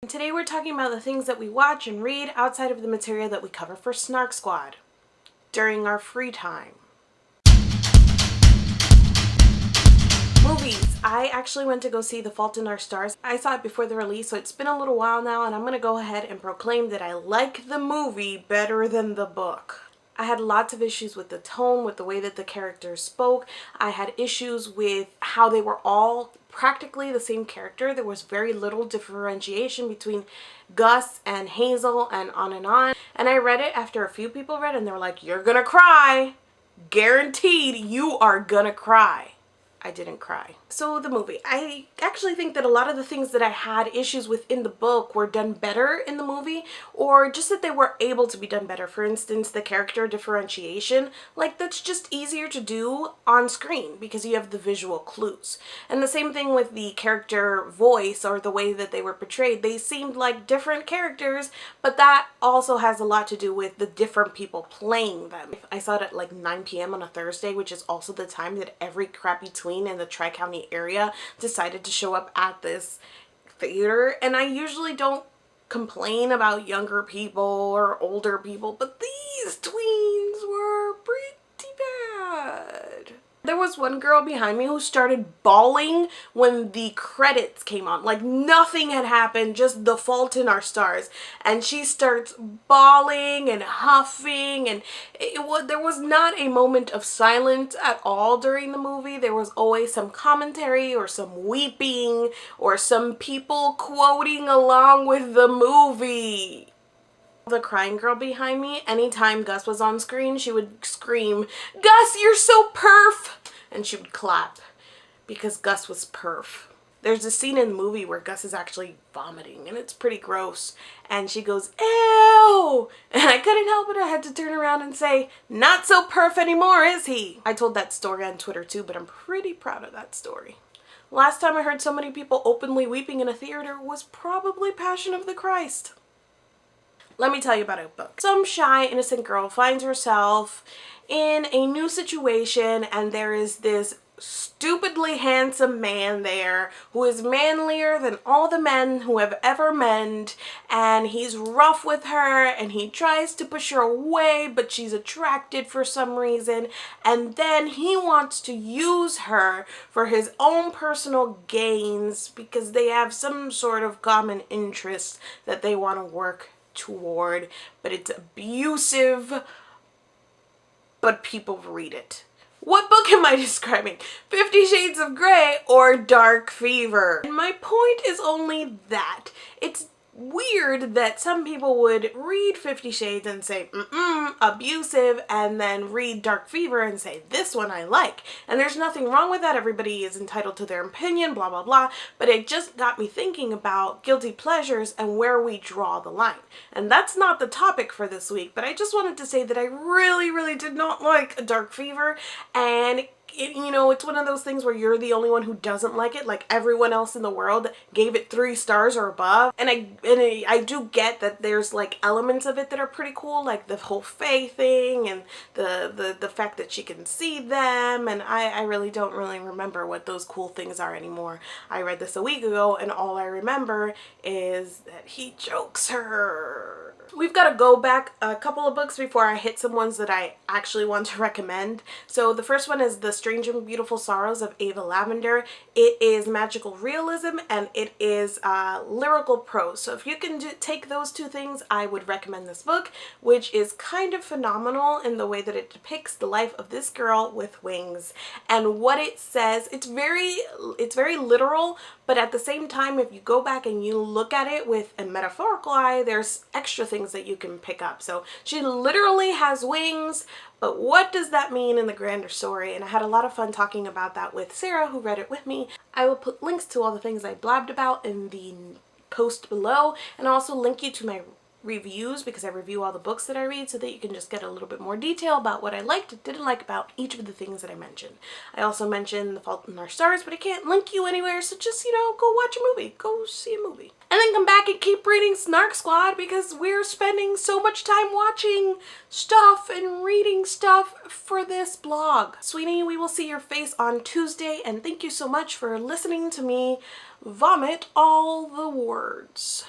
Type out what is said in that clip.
And today we're talking about the things that we watch and read outside of the material that we cover for Snark Squad during our free time. Movies. I actually went to go see The Fault in Our Stars. I saw it before the release, so it's been a little while now, and I'm going to go ahead and proclaim that I like the movie better than the book. I had lots of issues with the tone, with the way that the characters spoke. I had issues with how they were all practically the same character. There was very little differentiation between Gus and Hazel and on and on. And I read it after a few people read it and they were like, "You're gonna cry. Guaranteed you are gonna cry." I didn't cry. So the movie. I actually think that a lot of the things that I had issues with in the book were done better in the movie, or just that they were able to be done better. For instance, the character differentiation, like that's just easier to do on screen because you have the visual clues. And the same thing with the character voice or the way that they were portrayed. They seemed like different characters, but that also has a lot to do with the different people playing them. I saw it at like 9 p.m. on a Thursday, which is also the time that every crappy tween in the Tri-County area decided to show up at this theater. And I usually don't complain about younger people or older people, but these tweens were pretty bad. There was one girl behind me who started bawling when the credits came on. Like nothing had happened, just The Fault in Our Stars. And she starts bawling and huffing, and there was not a moment of silence at all during the movie. There was always some commentary or some weeping or some people quoting along with the movie. The crying girl behind me, anytime Gus was on screen, she would scream, "Gus, you're so perf!" And she would clap because Gus was perf. There's a scene in the movie where Gus is actually vomiting and it's pretty gross. And she goes, "Ew!" And I couldn't help it. I had to turn around and say, "Not so perf anymore, is he?" I told that story on Twitter too, but I'm pretty proud of that story. Last time I heard so many people openly weeping in a theater was probably Passion of the Christ. Let me tell you about a book. Some shy, innocent girl finds herself in a new situation, and there is this stupidly handsome man there who is manlier than all the men who have ever met, and he's rough with her and he tries to push her away, but she's attracted for some reason, and then he wants to use her for his own personal gains because they have some sort of common interest that they want to work toward, but it's abusive, but people read it. What book am I describing? 50 Shades of Grey or Dark Fever? And my point is only that it's weird that some people would read 50 Shades and say, abusive, and then read Dark Fever and say, this one I like. And there's nothing wrong with that. Everybody is entitled to their opinion, blah, blah, blah. But it just got me thinking about guilty pleasures and where we draw the line. And that's not the topic for this week, but I just wanted to say that I really, really did not like Dark Fever, and it's one of those things where you're the only one who doesn't like it. Like everyone else in the world gave it 3 stars or above. And I do get that there's like elements of it that are pretty cool, like the whole Fae thing and the fact that she can see them. And I really don't really remember what those cool things are anymore. I read this a week ago and all I remember is that he chokes her. We've got to go back a couple of books before I hit some ones that I actually want to recommend. So the first one is The Strange and Beautiful Sorrows of Ava Lavender. It is magical realism and it is lyrical prose. So if you can take those two things, I would recommend this book, which is kind of phenomenal in the way that it depicts the life of this girl with wings. And what it says, it's very literal, but at the same time, if you go back and you look at it with a metaphorical eye, there's extra things that you can pick up. So she literally has wings, but what does that mean in the grander story? And I had a lot of fun talking about that with Sarah, who read it with me. I will put links to all the things I blabbed about in the post below, and I'll also link you to my reviews because I review all the books that I read so that you can just get a little bit more detail about what I liked and didn't like about each of the things that I mentioned. I also mentioned The Fault in Our Stars, but I can't link you anywhere, so just, go watch a movie. Go see a movie. And then come back and keep reading Snark Squad because we're spending so much time watching stuff and reading stuff for this blog. Sweeney, we will see your face on Tuesday, and thank you so much for listening to me vomit all the words.